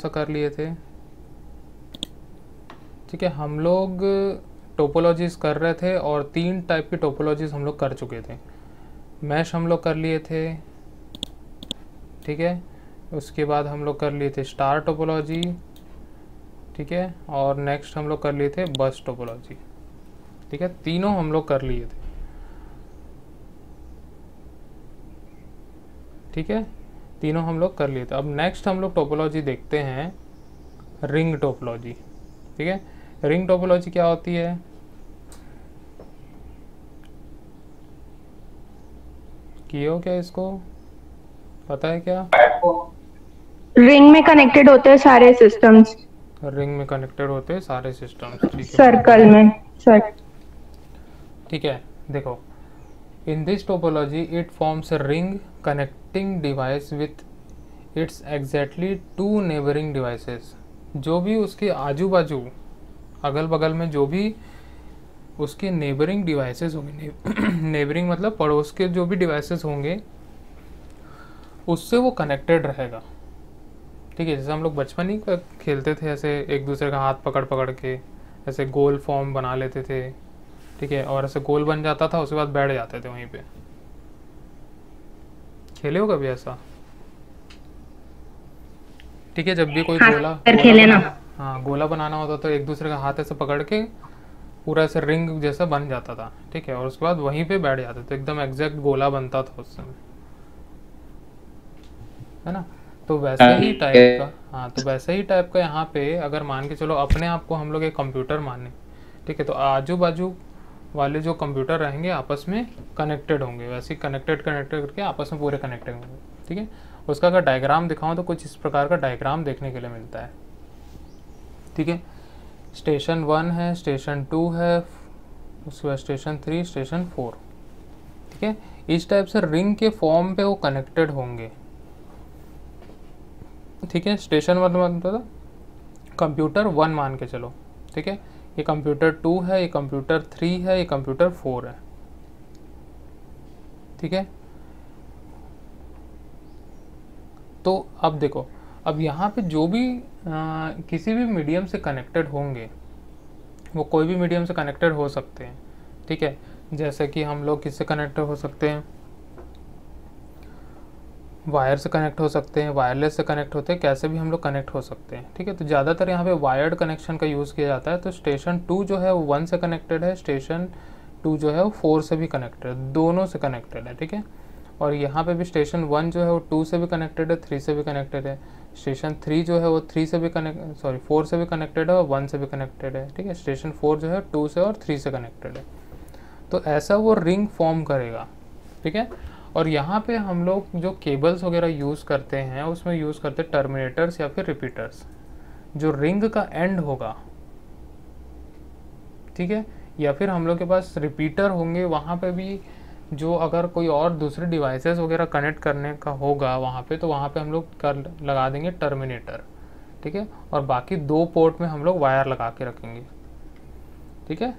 सा कर लिए थे। ठीक है, हम लोग टोपोलॉजीज कर रहे थे और 3 टाइप की टोपोलॉजीज हम लोग कर चुके थे। मैश हम लोग कर लिए थे, ठीक है, उसके बाद हम लोग कर लिए थे स्टार टोपोलॉजी, ठीक है, और नेक्स्ट हम लोग कर लिए थे बस टोपोलॉजी। ठीक है, तीनों हम लोग कर लिए थे। ठीक है, तीनों हम लोग कर लिए थे। अब नेक्स्ट हम लोग टोपोलॉजी देखते हैं रिंग टोपोलॉजी। ठीक है, रिंग टोपोलॉजी क्या होती है? किए हो क्या, इसको पता है क्या? रिंग में कनेक्टेड होते हैं सारे सिस्टम्स, रिंग में कनेक्टेड होते हैं सारे सिस्टम्स। ठीक है, बहुत सर्कल बढ़िया। में। सर ठीक है, देखो, in this topology it forms a ring connecting device with its exactly 2 neighbouring devices. जो भी उसके आजू बाजू अगल बगल में जो भी उसके नेबरिंग डिवाइसेस होंगे, नेबरिंग मतलब पड़ोस के जो भी डिवाइसेस होंगे उससे वो कनेक्टेड रहेगा। ठीक है, जैसे हम लोग बचपन ही खेलते थे, ऐसे एक दूसरे का हाथ पकड़ पकड़ के ऐसे गोल फॉर्म बना लेते थे। ठीक है, और ऐसे गोल बन जाता था, उसके बाद बैठ जाते थे वहीं पे। खेले हो कभी ऐसा? ठीक है, जब भी कोई हाँ गोला सर, गोला खेले ना। बनाना, हाँ, गोला बनाना होता तो एक दूसरे का हाथ ऐसे पकड़ के पूरा ऐसे रिंग जैसा बन जाता था। ठीक है, और उसके बाद वहीं पे बैठ जाते थे, एकदम एग्जैक्ट गोला बनता था उस समय, है ना? तो वैसे ही टाइप का, हाँ, तो वैसे ही टाइप का यहाँ पे अगर मान के चलो अपने आप को हम लोग एक कंप्यूटर माने। ठीक है, तो आजू बाजू वाले जो कंप्यूटर रहेंगे आपस में कनेक्टेड होंगे, वैसे ही कनेक्टेड कनेक्टेड करके आपस में पूरे कनेक्टेड होंगे। ठीक है, उसका अगर डायग्राम दिखाऊं तो कुछ इस प्रकार का डायग्राम देखने के लिए मिलता है। ठीक है, स्टेशन 1 है, स्टेशन 2 है, उसके बाद स्टेशन 3, स्टेशन 4। ठीक है, इस टाइप से रिंग के फॉर्म पे वो कनेक्टेड होंगे। ठीक है, स्टेशन 1 मतलब कंप्यूटर 1 मान के चलो। ठीक है, ये कंप्यूटर 2 है, ये कंप्यूटर 3 है, ये कंप्यूटर 4 है। ठीक है, तो अब देखो, अब यहाँ पे जो भी किसी भी मीडियम से कनेक्टेड होंगे, वो कोई भी मीडियम से कनेक्टेड हो सकते हैं। ठीक है, जैसे कि हम लोग किससे कनेक्टेड हो सकते हैं? वायर से कनेक्ट हो सकते हैं, वायरलेस से कनेक्ट होते हैं, कैसे भी हम लोग कनेक्ट हो सकते हैं। ठीक है, तो ज़्यादातर यहाँ पे वायर्ड कनेक्शन का यूज़ किया जाता है। तो स्टेशन 2 जो है वो 1 से कनेक्टेड है, स्टेशन 2 जो है वो 4 से भी कनेक्टेड है, दोनों से कनेक्टेड है। ठीक है, और यहाँ पे भी स्टेशन 1 जो है वो 2 से भी कनेक्टेड है, 3 से भी कनेक्टेड है। स्टेशन 3 जो है वो 3 से भी कनेक्ट, सॉरी, 4 से भी कनेक्टेड है और 1 से भी कनेक्टेड है। ठीक है, स्टेशन 4 जो है 2 से और 3 से कनेक्टेड है। तो ऐसा वो रिंग फॉर्म करेगा। ठीक है, और यहाँ पे हम लोग जो केबल्स वगैरह यूज़ करते हैं उसमें यूज़ करते हैं टर्मिनेटर्स या फिर रिपीटर्स, जो रिंग का एंड होगा। ठीक है, या फिर हम लोग के पास रिपीटर होंगे, वहाँ पे भी जो अगर कोई और दूसरे डिवाइसेस वगैरह कनेक्ट करने का होगा वहाँ पे, तो वहाँ पे हम लोग कर लगा देंगे टर्मिनेटर। ठीक है, और बाकी 2 पोर्ट में हम लोग वायर लगा के रखेंगे। ठीक है,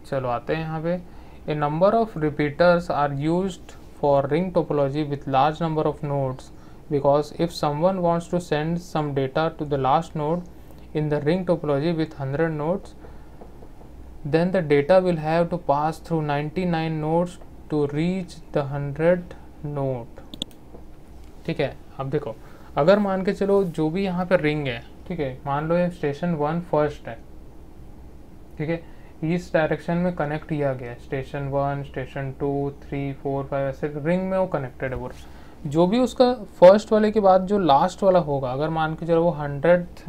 चलो आते हैं यहाँ पे। A number of repeaters are used for ring topology with large number of nodes, because if someone wants to send some data to the last node in the ring topology with 100 nodes, then the data will have to pass through 99 nodes to reach the 100 node. ठीक है, अब देखो, अगर मान के चलो जो भी यहाँ पे रिंग है, ठीक है, मान लो ये स्टेशन 1 फर्स्ट है। ठीक है, इस डायरेक्शन में कनेक्ट किया गया है, स्टेशन 1, स्टेशन 2, 3, 4, 5, ऐसे रिंग में वो कनेक्टेड है पूरा। जो भी उसका फर्स्ट वाले के बाद जो लास्ट वाला होगा, अगर मान के चलो वो 100th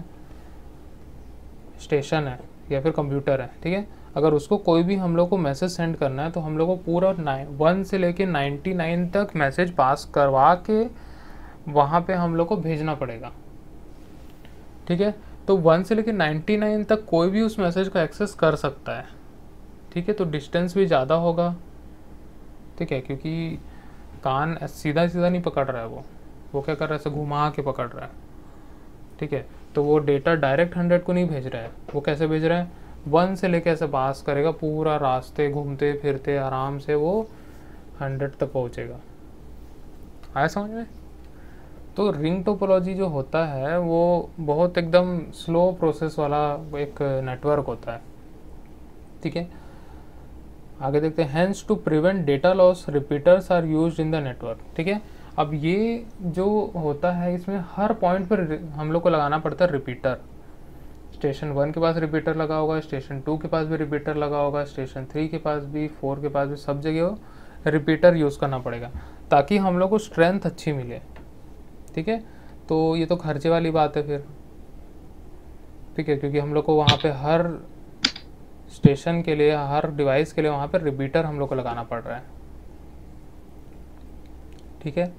स्टेशन है या फिर कंप्यूटर है, ठीक है, अगर उसको कोई भी हम लोग को मैसेज सेंड करना है तो हम लोग को पूरा 1 से लेके 99 तक मैसेज पास करवा के वहाँ पे हम लोग को भेजना पड़ेगा। ठीक है, तो 1 से लेकर 99 तक कोई भी उस मैसेज को एक्सेस कर सकता है। ठीक है, तो डिस्टेंस भी ज़्यादा होगा। ठीक है, क्योंकि कान सीधा सीधा नहीं पकड़ रहा है, वो क्या कर रहा है, ऐसे घुमा के पकड़ रहा है। ठीक है, तो वो डेटा डायरेक्ट 100 को नहीं भेज रहा है, वो कैसे भेज रहा है, 1 से लेकर ऐसे पास करेगा, पूरा रास्ते घूमते फिरते आराम से वो 100 तक पहुँचेगा। आया समझ में? तो रिंग टोपोलॉजी जो होता है वो बहुत एकदम स्लो प्रोसेस वाला एक नेटवर्क होता है, ठीक है। आगे देखते हैं, hence to prevent data loss repeaters are used in the network, ठीक है। अब ये जो होता है इसमें हर पॉइंट पर हम लोग को लगाना पड़ता है रिपीटर। स्टेशन 1 के पास रिपीटर लगा होगा, स्टेशन 2 के पास भी रिपीटर लगा होगा, स्टेशन 3 के पास भी, 4 के पास भी, सब जगह रिपीटर यूज़ करना पड़ेगा ताकि हम लोग को स्ट्रेंथ अच्छी मिले, ठीक है। तो ये तो खर्चे वाली बात है फिर, ठीक है, क्योंकि हम लोग को वहाँ पे हर स्टेशन के लिए, हर डिवाइस के लिए वहाँ पर रिपीटर हम लोग को लगाना पड़ रहा है, ठीक है।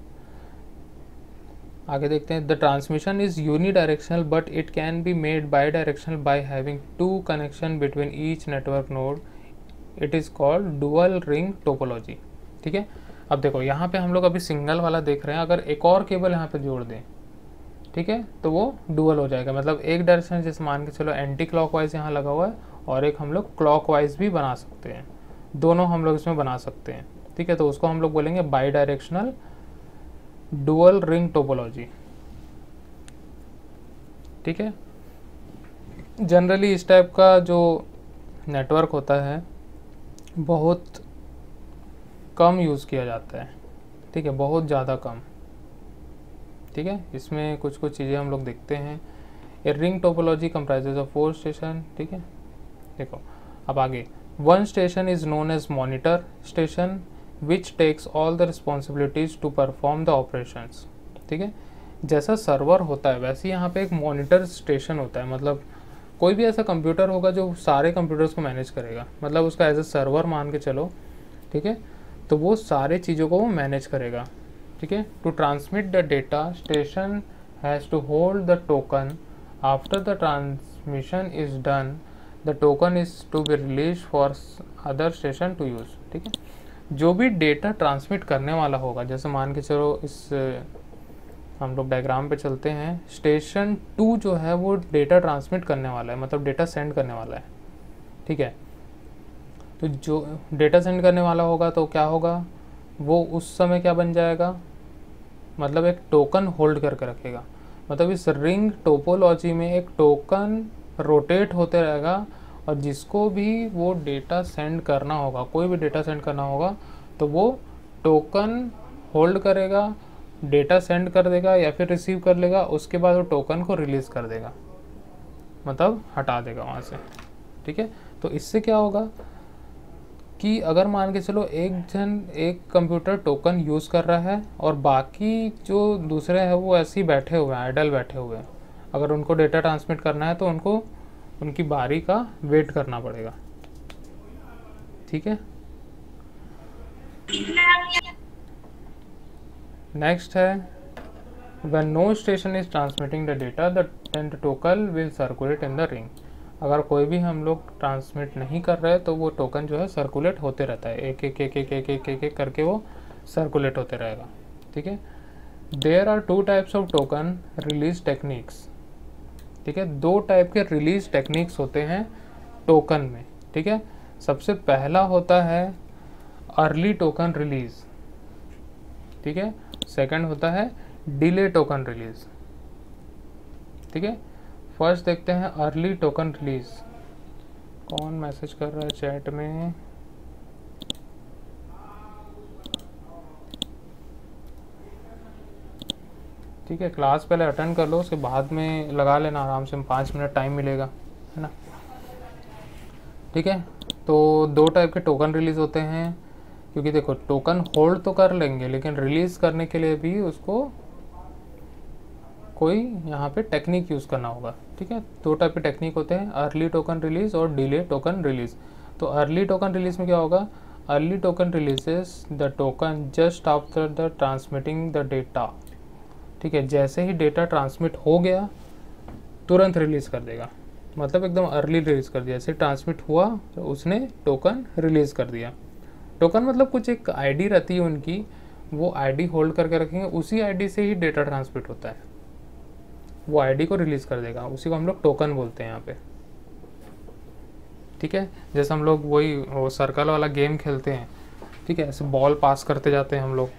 आगे देखते हैं, the transmission is unidirectional but it can be made by directional by having 2 connection between each network node, it is called dual ring topology, ठीक है। अब देखो यहाँ पे हम लोग अभी सिंगल वाला देख रहे हैं, अगर एक और केबल यहाँ पे जोड़ दें, ठीक है, तो वो डुअल हो जाएगा। मतलब एक डायरेक्शन जैसे मान के चलो एंटी क्लॉकवाइज यहाँ लगा हुआ है और एक हम लोग क्लॉकवाइज भी बना सकते हैं, दोनों हम लोग इसमें बना सकते हैं, ठीक है। तो उसको हम लोग बोलेंगे by directional dual ring topology, ठीक है। जनरली इस टाइप का जो नेटवर्क होता है बहुत कम यूज़ किया जाता है, ठीक है, बहुत ज़्यादा कम, ठीक है। इसमें कुछ कुछ चीज़ें हम लोग देखते हैं। A ring topology comprises of 4 station, ठीक है। देखो अब आगे, 1 station is known as monitor station which takes all the responsibilities to perform the operations, ठीक है। जैसा सर्वर होता है वैसे यहाँ पे एक मॉनिटर स्टेशन होता है, मतलब कोई भी ऐसा कंप्यूटर होगा जो सारे कंप्यूटर्स को मैनेज करेगा, मतलब उसका एज ए सर्वर मान के चलो, ठीक है। तो वो सारे चीज़ों को वो मैनेज करेगा, ठीक है। To transmit the data station has to hold the token, after the transmission is done the token is to be release for other station to use, ठीक है। जो भी डेटा ट्रांसमिट करने वाला होगा, जैसे मान के चलो इस हम लोग डायग्राम पे चलते हैं, स्टेशन 2 जो है वो डेटा ट्रांसमिट करने वाला है, मतलब डेटा सेंड करने वाला है, ठीक है। तो जो डेटा सेंड करने वाला होगा तो क्या होगा, वो उस समय क्या बन जाएगा, मतलब एक टोकन होल्ड करके रखेगा। मतलब इस रिंग टोपोलॉजी में एक टोकन रोटेट होते रहेगा और जिसको भी वो डेटा सेंड करना होगा, कोई भी डेटा सेंड करना होगा, तो वो टोकन होल्ड करेगा, डेटा सेंड कर देगा या फिर रिसीव कर लेगा, उसके बाद वो टोकन को रिलीज़ कर देगा, मतलब हटा देगा वहाँ से, ठीक है। तो इससे क्या होगा कि अगर मान के चलो एक कंप्यूटर टोकन यूज़ कर रहा है और बाकी जो दूसरे हैं वो ऐसे ही बैठे हुए हैं, आइडल बैठे हुए हैं, अगर उनको डेटा ट्रांसमिट करना है तो उनको उनकी बारी का वेट करना पड़ेगा, ठीक है। नेक्स्ट है, when no station is transmitting the data then the token will circulate in the ring। अगर कोई भी हम लोग ट्रांसमिट नहीं कर रहे तो वो टोकन जो है सर्कुलेट होते रहता है, एक एक एक एक एक एक एक एक करके वो सर्कुलेट होते रहेगा, ठीक है। There are 2 types of token release techniques, ठीक है। 2 टाइप के रिलीज टेक्निक्स होते हैं टोकन में, ठीक है। सबसे पहला होता है अर्ली टोकन रिलीज, ठीक है। सेकंड होता है डिले टोकन रिलीज, ठीक है। फर्स्ट देखते हैं अर्ली टोकन रिलीज। कौन मैसेज कर रहा है चैट में, ठीक है। क्लास पहले अटेंड कर लो, उसके बाद में लगा लेना आराम से, 5 मिनट टाइम मिलेगा, है ना, ठीक है। तो 2 टाइप के टोकन रिलीज होते हैं, क्योंकि देखो टोकन होल्ड तो कर लेंगे लेकिन रिलीज करने के लिए भी उसको कोई यहाँ पे टेक्निक यूज़ करना होगा, ठीक है। 2 टाइप के टेक्निक होते हैं, अर्ली टोकन रिलीज और डिले टोकन रिलीज। तो अर्ली टोकन रिलीज में क्या होगा, early token releases the token just after the transmitting the data, ठीक है। जैसे ही डेटा ट्रांसमिट हो गया तुरंत रिलीज़ कर देगा, मतलब एकदम अर्ली रिलीज़ कर दिया, जैसे ट्रांसमिट हुआ तो उसने टोकन रिलीज़ कर दिया। टोकन मतलब कुछ एक आईडी रहती है उनकी, वो आईडी होल्ड करके रखेंगे, उसी आईडी से ही डेटा ट्रांसमिट होता है, वो आईडी को रिलीज़ कर देगा, उसी को हम लोग टोकन बोलते हैं यहाँ पे, ठीक है। जैसे हम लोग वही वो सर्कल वाला गेम खेलते हैं, ठीक है, ऐसे बॉल पास करते जाते हैं हम लोग,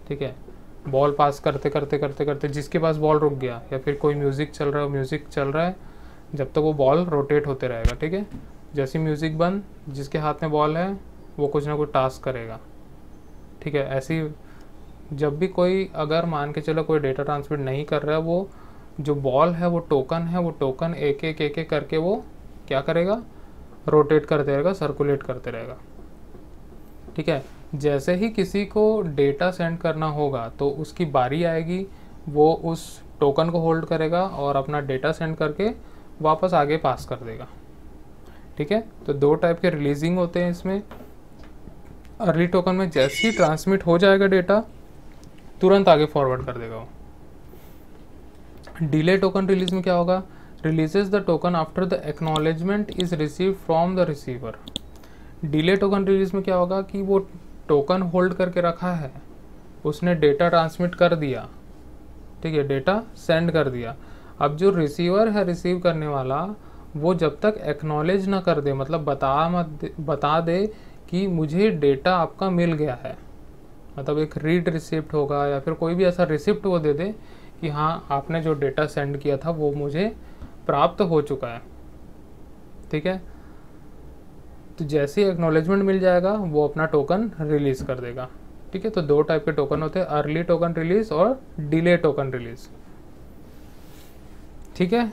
ठीक है। बॉल पास करते करते करते करते जिसके पास बॉल रुक गया, या फिर कोई म्यूज़िक चल रहा है, म्यूज़िक चल रहा है जब तक वो बॉल रोटेट होते रहेगा, ठीक है। जैसे म्यूज़िक बंद, जिसके हाथ में बॉल है वो कुछ ना कुछ टास्क करेगा, ठीक है। ऐसी जब भी कोई, अगर मान के चलो कोई डेटा ट्रांसमिट नहीं कर रहा है, वो जो बॉल है वो टोकन है, वो टोकन एक एक करके वो क्या करेगा, रोटेट करते रहेगा, सर्कुलेट करते रहेगा, ठीक है। जैसे ही किसी को डेटा सेंड करना होगा तो उसकी बारी आएगी, वो उस टोकन को होल्ड करेगा और अपना डेटा सेंड करके वापस आगे पास कर देगा, ठीक है। तो दो टाइप के रिलीजिंग होते हैं इसमें। अर्ली टोकन में जैसे ही ट्रांसमिट हो जाएगा डेटा, तुरंत आगे फॉरवर्ड कर देगा वो। डिले टोकन रिलीज में क्या होगा, releases the token after the acknowledgement is receive from the receiver. Delay token release में क्या होगा कि वो टोकन होल्ड करके रखा है, उसने डेटा ट्रांसमिट कर दिया, ठीक है, डेटा सेंड कर दिया। अब जो रिसीवर है, रिसीव करने वाला, वो जब तक एक्नॉलेज ना कर दे, मतलब बता दे कि मुझे डेटा आपका मिल गया है, मतलब एक रीड रिसिप्ट होगा या फिर कोई भी ऐसा रिसिप्ट वो दे दे कि हाँ आपने जो डेटा सेंड किया था वो मुझे प्राप्त हो चुका है, ठीक है। तो जैसे ही एक्नॉलेजमेंट मिल जाएगा वो अपना टोकन रिलीज कर देगा, ठीक है। तो दो टाइप के टोकन होते हैं, अर्ली टोकन रिलीज और डिले टोकन रिलीज, ठीक है।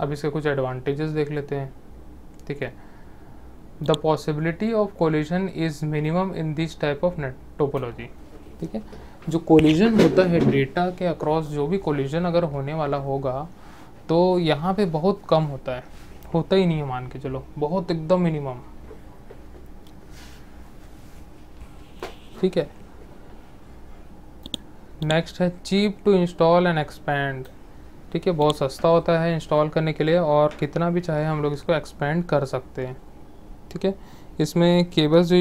अब इसके कुछ एडवांटेजेस देख लेते हैं, ठीक है। The possibility of collision is minimum in this type of net topology, ठीक है। जो कोलिजन होता है डेटा के अक्रॉस, जो भी कोलिजन अगर होने वाला होगा तो यहाँ पे बहुत कम होता है, होता ही नहीं है, मान के चलो बहुत एकदम मिनिमम, ठीक है। नेक्स्ट है cheap to install and expand, ठीक है। बहुत सस्ता होता है इंस्टॉल करने के लिए और कितना भी चाहे हम लोग इसको एक्सपेंड कर सकते हैं, ठीक है। इसमें केबल्स जो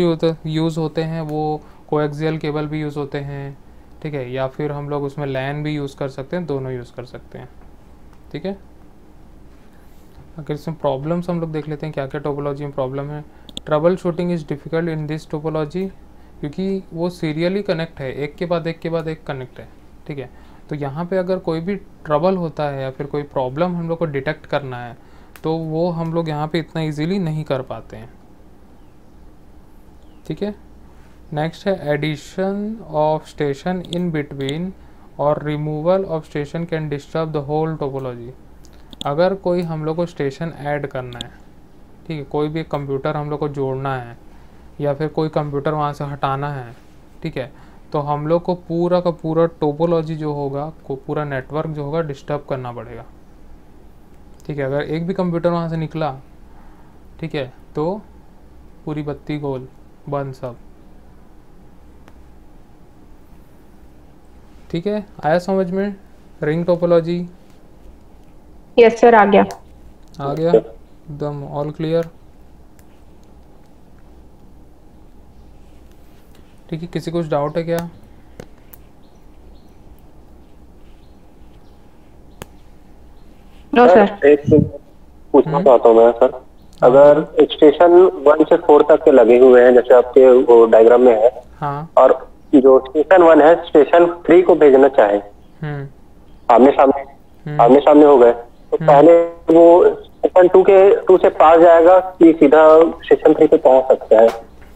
यूज़ होते हैं वो कोएक्सियल केबल भी यूज़ होते हैं, ठीक है, या फिर हम लोग उसमें लैन भी यूज़ कर सकते हैं, दोनों यूज़ कर सकते हैं, ठीक है। अगर इसमें प्रॉब्लम्स हम लोग देख लेते हैं क्या क्या टोपोलॉजी में प्रॉब्लम है। Trouble shooting is difficult in this topology, क्योंकि वो सीरियली कनेक्ट है, एक के बाद एक कनेक्ट है, ठीक है। तो यहाँ पे अगर कोई भी ट्रबल होता है या फिर कोई प्रॉब्लम हम लोग को डिटेक्ट करना है तो वो हम लोग यहाँ पे इतना इजीली नहीं कर पाते हैं, ठीक है। नेक्स्ट है addition of station in between और removal of station can disturb the whole topology. अगर कोई हम लोग को स्टेशन ऐड करना है, ठीक है, कोई भी कंप्यूटर हम लोग को जोड़ना है या फिर कोई कंप्यूटर वहाँ से हटाना है, ठीक है, तो हम लोग को पूरा का पूरा टोपोलॉजी जो होगा, को पूरा नेटवर्क जो होगा डिस्टर्ब करना पड़ेगा, ठीक है। अगर एक भी कंप्यूटर वहाँ से निकला, ठीक है, तो पूरी बत्ती गोल बंद सब, ठीक है। आया समझ में रिंग टोपोलॉजी? यस सर, आ गया। आ गया एकदम ऑल क्लियर, ठीक है। किसी कुछ डाउट है क्या? No sir. एक पूछना चाहता हूँ मैं सर, अगर स्टेशन 1 से 4 तक के लगे हुए हैं जैसे आपके वो डायग्राम में है, हाँ, और जो स्टेशन 1 है स्टेशन 3 को भेजना चाहे, आमने सामने हो गए, तो पहले वो स्टेशन 2 से पास जाएगा कि सीधा स्टेशन 3 पे पहुंच सकता है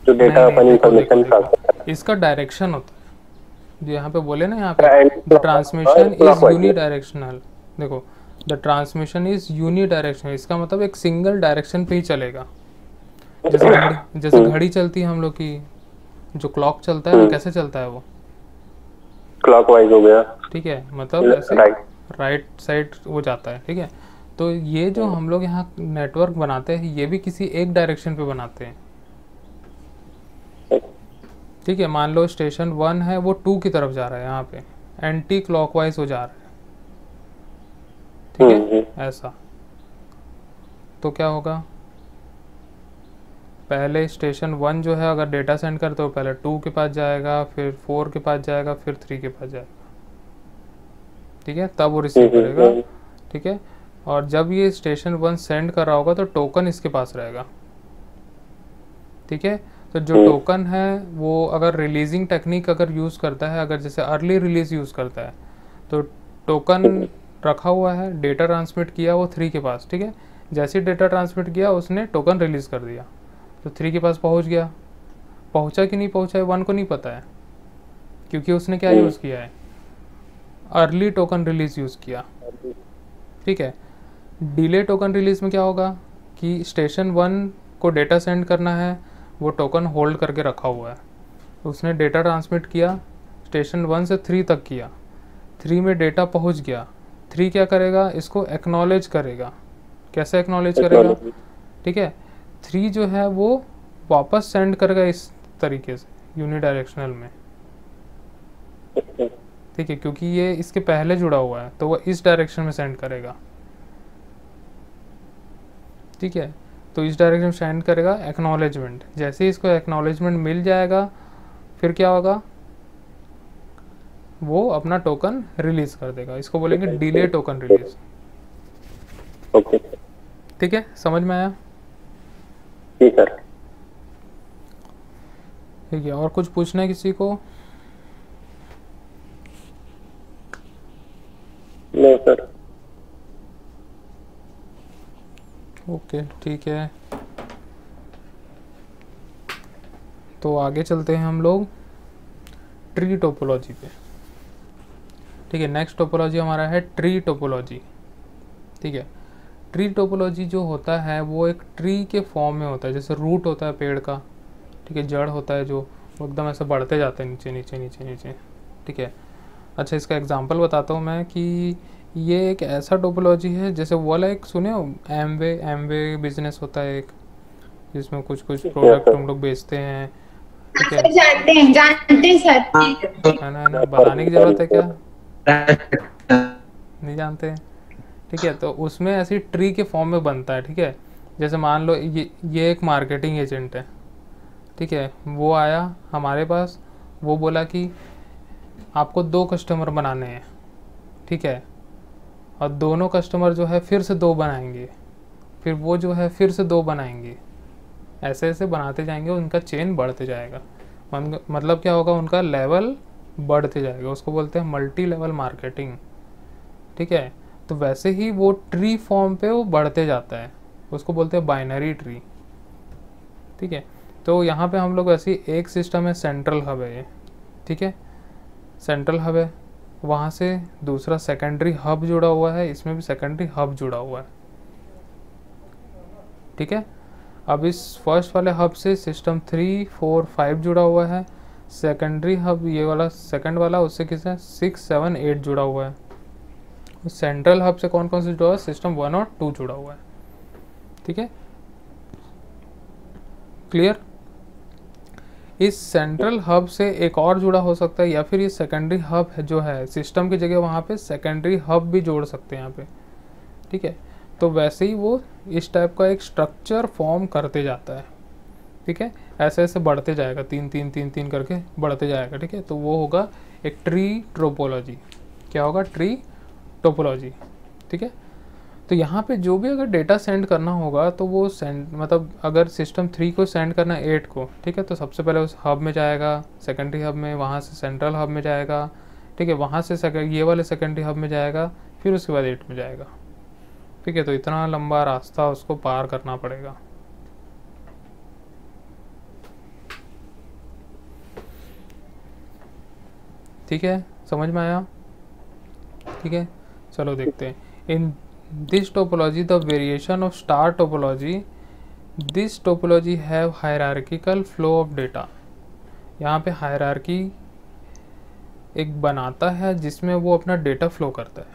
जो डेटा अपन इंफॉर्मेशन ट्रांसफर? इसका डायरेक्शन होता है जो यहाँ पे बोले ना, यहाँ पे the transmission is unidirectional. देखो the transmission is unidirectional, इसका मतलब एक सिंगल डायरेक्शन पे ही चलेगा। जैसे घड़ी चलती है हम लोग की, जो क्लॉक चलता है वो कैसे चलता है, वो क्लॉकवाइज हो गया, ठीक है, मतलब ऐसे राइट साइड वो जाता है, ठीक है। तो ये जो हम लोग यहाँ नेटवर्क बनाते हैं ये भी किसी एक डायरेक्शन पे बनाते हैं, ठीक है। मान लो स्टेशन 1 है वो 2 की तरफ जा रहा है, यहाँ पे एंटी क्लॉकवाइज हो जा रहा है, ठीक है, ऐसा। तो क्या होगा, पहले स्टेशन 1 जो है अगर डेटा सेंड करते हो पहले 2 के पास जाएगा, फिर 4 के पास जाएगा, फिर 3 के पास जाएगा, ठीक है, तब वो रिसीव करेगा, ठीक है। और जब ये स्टेशन 1 सेंड कर रहा होगा तो टोकन इसके पास रहेगा, ठीक है। तो जो टोकन है वो अगर रिलीजिंग टेक्निक अगर यूज़ करता है, अगर जैसे अर्ली रिलीज यूज़ करता है, तो टोकन रखा हुआ है, डेटा ट्रांसमिट किया वो 3 के पास, ठीक है। जैसे ही डेटा ट्रांसमिट किया उसने टोकन रिलीज़ कर दिया, तो 3 के पास पहुंच गया। पहुंचा कि नहीं पहुंचा है 1 को नहीं पता है, क्योंकि उसने क्या यूज़ किया है, अर्ली टोकन रिलीज़ यूज़ किया, ठीक है। डिले टोकन रिलीज़ में क्या होगा कि स्टेशन 1 को डेटा सेंड करना है, वो टोकन होल्ड करके रखा हुआ है, उसने डेटा ट्रांसमिट किया, स्टेशन 1 से 3 तक किया, 3 में डेटा पहुंच गया, 3 क्या करेगा, इसको एक्नॉलेज करेगा। कैसे एक्नॉलेज करेगा, ठीक है। 3 जो है वो वापस सेंड करेगा इस तरीके से यूनिडायरेक्शनल में, ठीक है, क्योंकि ये इसके पहले जुड़ा हुआ है तो वो इस डायरेक्शन में सेंड करेगा, ठीक है। तो इस डायरेक्शन में सेंड करेगा एक्नॉलेजमेंट। जैसे ही इसको एक्नॉलेजमेंट मिल जाएगा फिर क्या होगा, वो अपना टोकन रिलीज कर देगा। इसको बोलेंगे डिले टोकन रिलीज, ठीक है। समझ में आया? जी सर। ठीक है, और कुछ पूछना है किसी को? नहीं सर। ओके ठीक है, तो आगे चलते हैं हम लोग ट्री टोपोलॉजी पे, ठीक है। नेक्स्ट टोपोलॉजी हमारा है ट्री टोपोलॉजी, ठीक है। ट्री टोपोलॉजी जो होता है वो एक ट्री के फॉर्म में होता है, जैसे रूट होता है पेड़ का, ठीक है, जड़ होता है जो वो एकदम ऐसे बढ़ते जाते हैं नीचे नीचे नीचे नीचे, ठीक है। अच्छा, इसका एग्जांपल बताता हूँ मैं कि ये एक ऐसा टोपोलॉजी है, जैसे वो वाला एक सुने हो एमवे बिजनेस होता है एक, जिसमें कुछ कुछ प्रोडक्ट हम लोग बेचते हैं, ठीक है। जानते हैं सर। है ना, बताने की जरूरत है क्या? नहीं जानते हैं, ठीक है। तो उसमें ऐसी ट्री के फॉर्म में बनता है, ठीक है। जैसे मान लो ये एक मार्केटिंग एजेंट है, ठीक है। वो आया हमारे पास, वो बोला कि आपको 2 कस्टमर बनाने हैं, ठीक है, और दोनों कस्टमर जो है फिर से 2 बनाएंगे, फिर वो जो है फिर से 2 बनाएंगे, ऐसे ऐसे बनाते जाएंगे, उनका चेन बढ़ते जाएगा। मतलब क्या होगा, उनका लेवल बढ़ते जाएगा, उसको बोलते हैं मल्टी लेवल मार्केटिंग, ठीक है। तो वैसे ही वो ट्री फॉर्म पे वो बढ़ते जाता है, उसको बोलते हैं बाइनरी ट्री, ठीक है। तो यहाँ पे हम लोग ऐसी एक सिस्टम है, सेंट्रल हब है ये, ठीक है, सेंट्रल हब है, वहाँ से दूसरा सेकेंडरी हब जुड़ा हुआ है, इसमें भी सेकेंडरी हब जुड़ा हुआ है, ठीक है। अब इस फर्स्ट वाले हब से सिस्टम 3, 4, 5 जुड़ा हुआ है, सेकेंडरी हब ये वाला सेकंड वाला उससे किससे 6, 7, 8 जुड़ा हुआ है। सेंट्रल हब से कौन कौन से जुड़ा हुआ है, सिस्टम 1 और 2 जुड़ा हुआ है, ठीक है, क्लियर। इस सेंट्रल हब से एक और जुड़ा हो सकता है, या फिर ये सेकेंडरी हब जो है सिस्टम की जगह वहाँ पे सेकेंडरी हब भी जोड़ सकते हैं यहाँ पे, ठीक है। तो वैसे ही वो इस टाइप का एक स्ट्रक्चर फॉर्म करते जाता है, ठीक है, ऐसे ऐसे बढ़ते जाएगा, 3 3 3 3 करके बढ़ते जाएगा, ठीक है। तो वो होगा एक ट्री टोपोलॉजी। क्या होगा, ट्री टोपोलॉजी, ठीक है। तो यहाँ पे जो भी अगर डेटा सेंड करना होगा तो वो सेंड मतलब अगर सिस्टम 3 को सेंड करना है 8 को, ठीक है, तो सबसे पहले उस हब में जाएगा, सेकेंडरी हब में, वहाँ से सेंट्रल हब में जाएगा, ठीक है, वहाँ से ये वाले सेकेंडरी हब में जाएगा, फिर उसके बाद 8 में जाएगा, ठीक है। तो इतना लंबा रास्ता उसको पार करना पड़ेगा, ठीक है, समझ में आया? ठीक है, चलो देखते हैं। In this topology the variation of star topology, this topology have hierarchical flow of data. यहाँ पे हायरार्की एक बनाता है जिसमें वो अपना डेटा फ्लो करता है,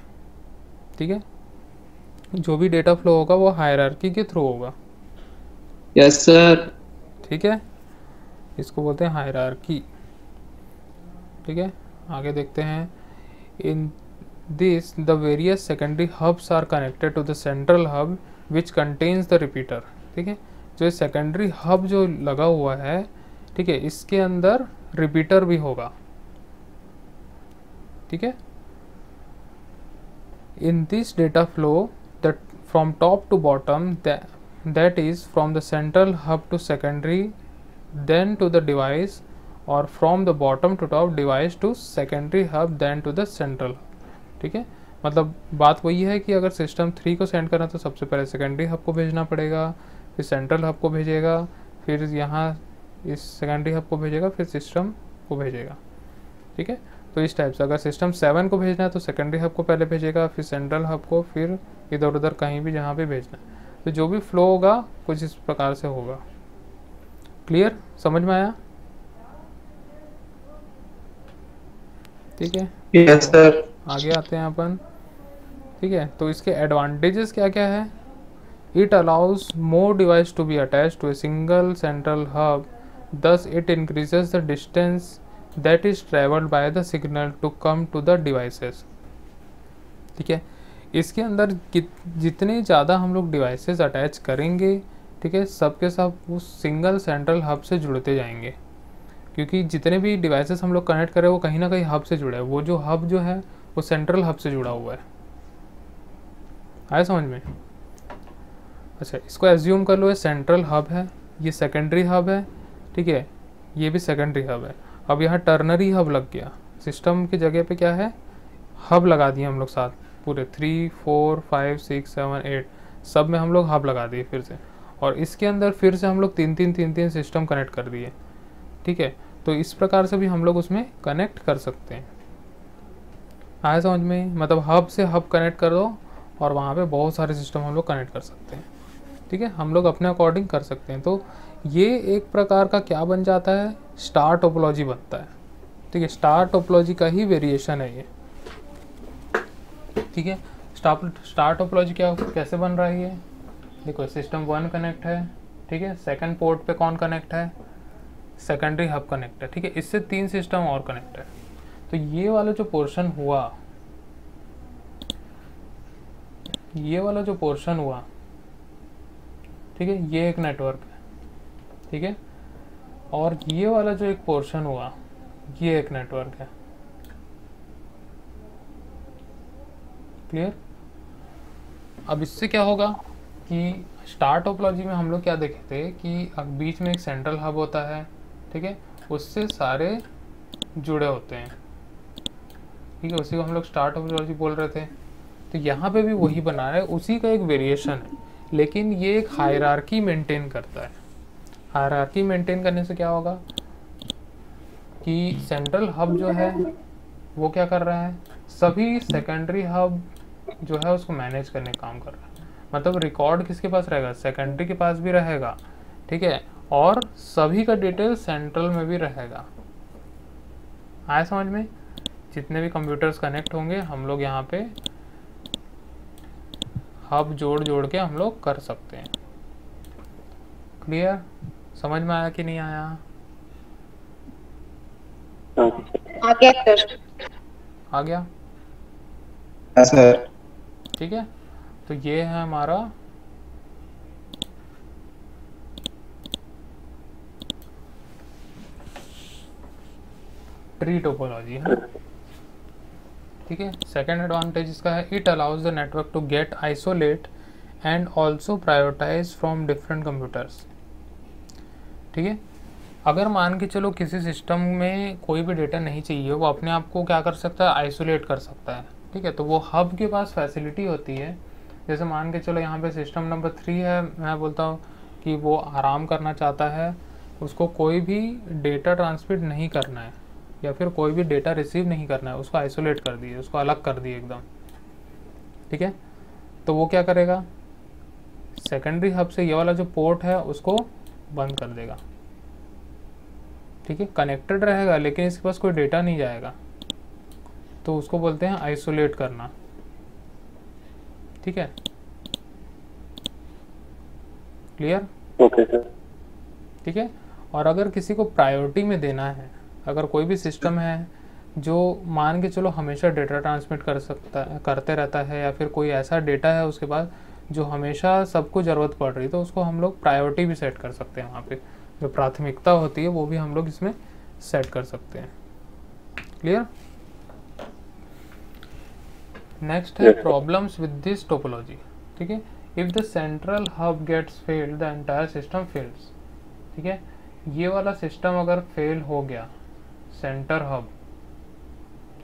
ठीक है। जो भी डेटा फ्लो होगा वो हायरार्की के थ्रू होगा। Yes sir. ठीक है, इसको बोलते हैं हायरार्की, ठीक है। आगे देखते हैं। In this the various secondary hubs are connected to the central hub which contains the repeater, ठीक है। जो सेकेंडरी हब जो लगा हुआ है, ठीक है, इसके अंदर रिपीटर भी होगा, ठीक है। In this data flow that from top to bottom, that is from the central hub to secondary then to the device, or from the bottom to top device to secondary hub then to the central. ठीक है, मतलब बात वही है कि अगर system 3 को send करना तो सबसे पहले सेकेंडरी हब को भेजना पड़ेगा, फिर सेंट्रल हब को भेजेगा, फिर यहाँ इस सेकेंडरी हब को भेजेगा, फिर सिस्टम को भेजेगा। ठीक है, तो इस टाइप से अगर सिस्टम 7 को भेजना है तो सेकेंडरी हब को पहले भेजेगा, फिर सेंट्रल हब को, फिर इधर उधर कहीं भी जहाँ पे भेजना है। तो जो भी फ्लो होगा कुछ इस प्रकार से होगा। क्लियर, समझ में आया? ठीक है, यस सर। आगे आते हैं अपन। ठीक है, तो इसके एडवांटेजेस क्या क्या है? It allows more device to be attach to a single central hub, thus it increases the distance that is traveled by the signal to come to the devices। ठीक है, इसके अंदर जितने ज़्यादा हम लोग डिवाइसेस अटैच करेंगे, ठीक है, सब के सब उस सिंगल सेंट्रल हब से जुड़ते जाएंगे, क्योंकि जितने भी डिवाइसेस हम लोग कनेक्ट करें वो कहीं ना कहीं हब से जुड़े हैं। वो जो हब जो है वो सेंट्रल हब से जुड़ा हुआ है। आया समझ में? अच्छा, इसको एज्यूम कर लो ये सेंट्रल हब है, ये सेकेंडरी हब है, ठीक है, ये भी सेकेंडरी हब है। अब यहाँ टर्नरी हब लग गया, सिस्टम की जगह पे क्या है, हब लगा दिए हम लोग साथ, पूरे 3, 4, 5, 6, 7, 8 सब में हम लोग हब लगा दिए फिर से, और इसके अंदर फिर से हम लोग 3 सिस्टम कनेक्ट कर दिए। ठीक है, तो इस प्रकार से भी हम लोग उसमें कनेक्ट कर सकते हैं। आया समझ में? मतलब हब से हब कनेक्ट कर दो और वहाँ पे बहुत सारे सिस्टम हम लोग कनेक्ट कर सकते हैं। ठीक है, हम लोग अपने अकॉर्डिंग कर सकते हैं। तो ये एक प्रकार का क्या बन जाता है, स्टार टोपोलॉजी बनता है। ठीक है, स्टार टोपोलॉजी का ही वेरिएशन है ये। ठीक है, स्टार टोपोलॉजी क्या कैसे बन रहा है ये देखो, सिस्टम 1 कनेक्ट है, ठीक है, सेकंड पोर्ट पे कौन कनेक्ट है, सेकेंडरी हब कनेक्ट है। ठीक है, इससे 3 सिस्टम और कनेक्ट है। तो ये वाला जो पोर्शन हुआ, ये वाला जो पोर्शन हुआ, ठीक है, ये एक नेटवर्क है। ठीक है, और ये वाला जो एक पोर्शन हुआ ये एक नेटवर्क है। क्लियर? अब इससे क्या होगा कि स्टार टोपोलॉजी में हम लोग क्या देखे थे कि अब बीच में एक सेंट्रल हब होता है, ठीक है, उससे सारे जुड़े होते हैं। ठीक है, उसी को हम लोग स्टार टोपोलॉजी बोल रहे थे। तो यहाँ पे भी वही बना है, उसी का एक वेरिएशन है, लेकिन ये एक हायरार्की मेंटेन करता है। हायरार्की मेंटेन करने से क्या होगा कि सेंट्रल हब जो है वो क्या कर रहा है, सभी सेकेंडरी हब जो है उसको मैनेज करने का काम कर रहा है। मतलब रिकॉर्ड किसके पास रहेगा, सेकेंडरी के पास भी रहेगा, ठीक है, और सभी का डिटेल सेंट्रल में भी रहेगा। आया समझ में? जितने भी कंप्यूटर्स कनेक्ट होंगे हम लोग यहाँ पे हब जोड़ के हम लोग कर सकते हैं। क्लियर? समझ में आया कि नहीं आया? आ गया सर। आ गया? सर ठीक है, तो ये है हमारा ट्री टोपोलॉजी है। ठीक है, सेकेंड एडवांटेज इसका है, it allows the network to get isolate and also prioritize from different computers. ठीक है, अगर मान के चलो किसी सिस्टम में कोई भी डेटा नहीं चाहिए, वो अपने आप को क्या कर सकता है, आइसोलेट कर सकता है। ठीक है, तो वो हब के पास फैसिलिटी होती है। जैसे मान के चलो यहाँ पे सिस्टम नंबर 3 है, मैं बोलता हूँ कि वो आराम करना चाहता है, उसको कोई भी डेटा ट्रांसमिट नहीं करना है या फिर कोई भी डेटा रिसीव नहीं करना है, उसको आइसोलेट कर दिए, उसको अलग कर दिए एकदम। ठीक है, तो वो क्या करेगा, सेकेंडरी हब से ये वाला जो पोर्ट है उसको बंद कर देगा। ठीक है, कनेक्टेड रहेगा लेकिन इसके पास कोई डेटा नहीं जाएगा, तो उसको बोलते हैं आइसोलेट करना। ठीक है, क्लियर? Okay sir. ठीक है, और अगर किसी को प्रायोरिटी में देना है, अगर कोई भी सिस्टम है जो मान के चलो हमेशा डेटा ट्रांसमिट करते रहता है, या फिर कोई ऐसा डेटा है उसके पास जो हमेशा सबको ज़रूरत पड़ रही, तो उसको हम लोग प्रायोरिटी भी सेट कर सकते हैं। वहाँ पे जो प्राथमिकता होती है वो भी हम लोग इसमें सेट कर सकते हैं। क्लियर? नेक्स्ट है प्रॉब्लम्स विद दिस टोपोलॉजी। ठीक है, if the central hub gets failed the entire system fails. ठीक है, ये वाला सिस्टम अगर फेल हो गया, सेंटर हब,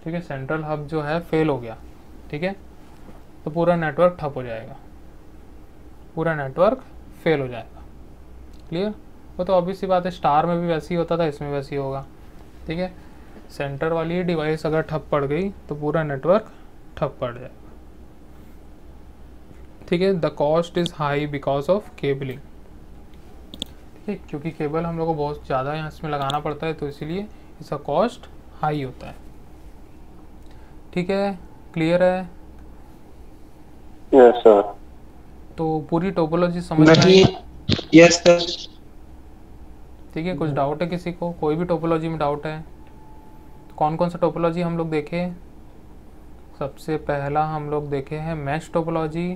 ठीक है, सेंट्रल हब जो है फेल हो गया, ठीक है, तो पूरा नेटवर्क ठप हो जाएगा, पूरा नेटवर्क फेल हो जाएगा। क्लियर? वो तो ऑब्वियस सी बात है, स्टार में भी वैसे ही होता था, इसमें वैसे ही होगा, ठीक है। सेंटर वाली डिवाइस अगर ठप पड़ गई तो पूरा नेटवर्क ठप पड़ जाएगा, ठीक है। The cost is high because of cabling, ठीक है, क्योंकि केबल हम लोग को बहुत ज़्यादा यहाँ इसमें लगाना पड़ता है, तो इसीलिए इसका कॉस्ट हाई होता है, ठीक है। क्लियर है? Yes sir. तो पूरी टोपोलॉजी समझ में आई? Yes sir. ठीक है, कुछ डाउट है किसी को? कोई भी टोपोलॉजी में डाउट है? कौन कौन सा टोपोलॉजी हम लोग देखे? सबसे पहला हम लोग देखे हैं मैश टोपोलॉजी,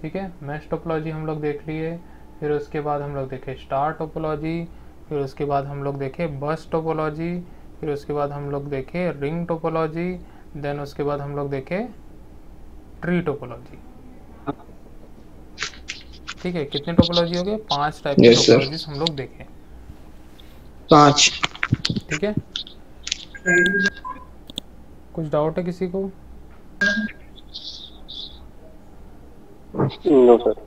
ठीक है, मैश टोपोलॉजी हम लोग देख लिए। फिर उसके बाद हम लोग देखे स्टार टोपोलॉजी, फिर उसके बाद हम लोग देखे बस टोपोलॉजी, फिर उसके बाद हम लोग देखे रिंग टोपोलॉजी, देन उसके बाद हम लोग देखे ट्री टोपोलॉजी, ठीक है। कितने टोपोलॉजी हो गए? 5 टाइप के टोपोलॉजीज हम लोग देखे, 5, ठीक है। कुछ डाउट है किसी को? No sir.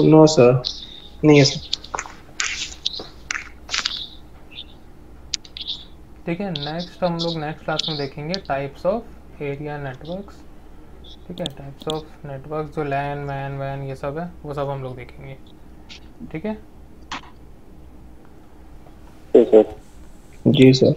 नो सर, नहीं है सर। ठीक है, नेक्स्ट हम लोग नेक्स्ट क्लास में देखेंगे टाइप्स ऑफ एरिया नेटवर्क्स, ठीक है। टाइप्स ऑफ नेटवर्क जो लैन मैन वैन ये सब है, वो सब हम लोग देखेंगे, ठीक है। जी सर। जी सर।